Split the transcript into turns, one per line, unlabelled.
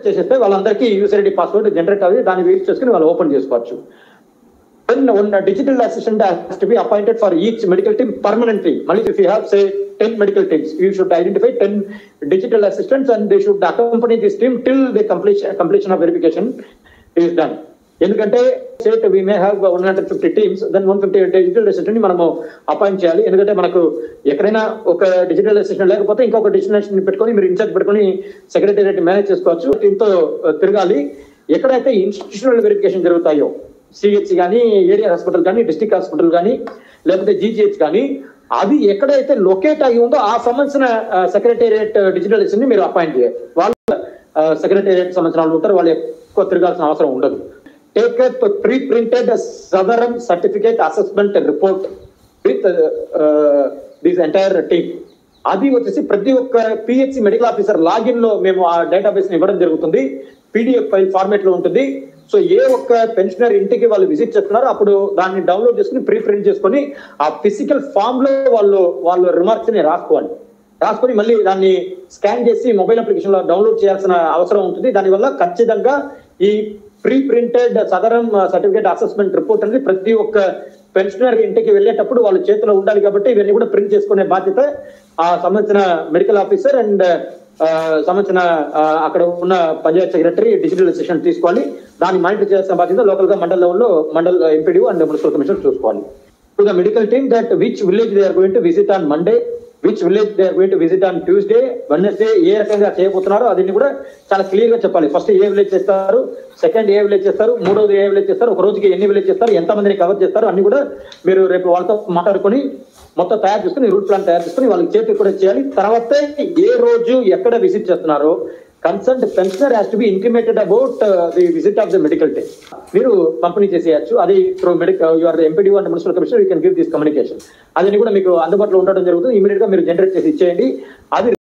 చేసేస్తే వాళ్ళందరికీ user ID password generate అయ్యి దాన్ని యూజ్ చేసుకుని వాళ్ళు ఓపెన్ చేసుకోవచ్చు. Then one digital assistant has to be appointed for each medical team permanently. If you have say 10 medical teams, you should identify 10 digital assistants and they should accompany this team till the completion of verification is done. ఎందుకంటే state we may have 150 teams then 150 digital assistant ని మనము appoint చేయాలి. ఎందుకంటే మనకు ఎక్కడైనా ఒక digital assistant లేకపోతే ఇంకొక డిజిటల్ అసిస్టెంట్ పెట్టుకొని మీరు ఇన్ఛార్జ్ పెట్టుకొని సెక్రటేరియట్ మేనేజ్ చేసుకోవచ్చు. దీంతో తిరగాలి. ఎక్కడైతే ఇన్స్టిట్యూషనల్ వెరిఫికేషన్ జరుగుతాయో సిహెచ్ కానీ, ఏరియా హాస్పిటల్ కానీ, డిస్ట్రిక్ట్ హాస్పిటల్ కానీ, లేకపోతే జీజీహెచ్ కానీ, అది ఎక్కడైతే లొకేట్ అయి ఉందో ఆ సంబంధించిన సెక్రటేరియట్ డిజిటల్ అసిస్టెంట్ ని మీరు అపాయింట్ చేయాలి. వాళ్ళు సెక్రటేరియట్ సంబంధించిన వాళ్ళు ఉంటారు, వాళ్ళు ఎక్కువ తిరగాల్సిన అవసరం ఉండదు. Take up pre-printed Southern certificate assessment report with this entire team. అది వచ్చేసి ప్రతి ఒక్క పిహెచ్సి మెడికల్ ఆఫీసర్ లాగిన్ లో మేము ఆ డేటాబేస్ ని ఇవ్వడం జరుగుతుంది. పీడిఎఫ్ ఫైల్ ఫార్మేట్ లో ఉంటుంది. సో ఏ ఒక్క పెన్షనర్ ఇంటికి వాళ్ళు విజిట్ చేస్తున్నారో అప్పుడు దాన్ని డౌన్లోడ్ చేసుకుని ప్రీ ప్రింట్ చేసుకుని ఆ ఫిజికల్ ఫామ్ లో వాళ్ళు రిమార్క్స్ ని రాసుకొని మళ్ళీ దాన్ని స్కాన్ చేసి మొబైల్ అప్లికేషన్ లో డౌన్లోడ్ చేయాల్సిన అవసరం ఉంటుంది. దానివల్ల ఖచ్చితంగా ఈ ప్రీ ప్రింటెడ్ సదరం సర్టిఫికేట్ అసెస్మెంట్ రిపోర్ట్ అనేది ప్రతి ఒక్క పెన్షనర్ ఇంటికి వెళ్ళేటప్పుడు వాళ్ళ చేతిలో ఉండాలి. కాబట్టి ఇవన్నీ కూడా ప్రింట్ చేసుకునే బాధ్యత ఆ సంబంధించిన మెడికల్ ఆఫీసర్ అండ్ సంబంధించిన అక్కడ ఉన్న పంచాయత్ సెక్రటరీ డిజిటల్ అసిస్టెంట్ తీసుకోవాలి. దాన్ని మానిటర్ చేయాల్సిన బాధ్యత లోకల్ గా మండల్ లెవెల్లో mandal MPD and municipal commissioner చూసుకోవాలి. To the medical team that which village they are going to visit on Monday, which village they are going to visit on Tuesday, Wednesday, ఏ రకంగా చేయబోతున్నారో అదిని కూడా చాలా క్లియర్ గా చెప్పాలి. ఫస్ట్ ఏ విలేజ్ చేస్తారు, సెకండ్ ఏ విలేజ్ చేస్తారు, మూడోది ఏ విలేజ్ చేస్తారు, ఒక రోజుకి ఎన్ని విలేజ్ చేస్తారు, ఎంత మందిని కవర్ చేస్తారు అన్ని కూడా మీరు రేపు వాళ్ళతో మాట్లాడుకొని మొత్తం తయారు చేసుకుని రూట్ ప్లాన్ తయారు చేసుకుని వాళ్ళకి చేతికి కూడా చేయాలి. తర్వాత ఏ రోజు ఎక్కడ విజిట్ చేస్తున్నారో concern pensioner has to be intimated about the visit of the medical team. మీరు పంపిణీ చేసేయచ్చు. అది through your MPD and municipal commissioner you can give this communication. అది కూడా మీకు అందుబాటులో ఉండడం జరుగుతుంది. ఇమీడియట్ గా మీరు జనరేట్ చేసి ఇచ్చేయండి. అది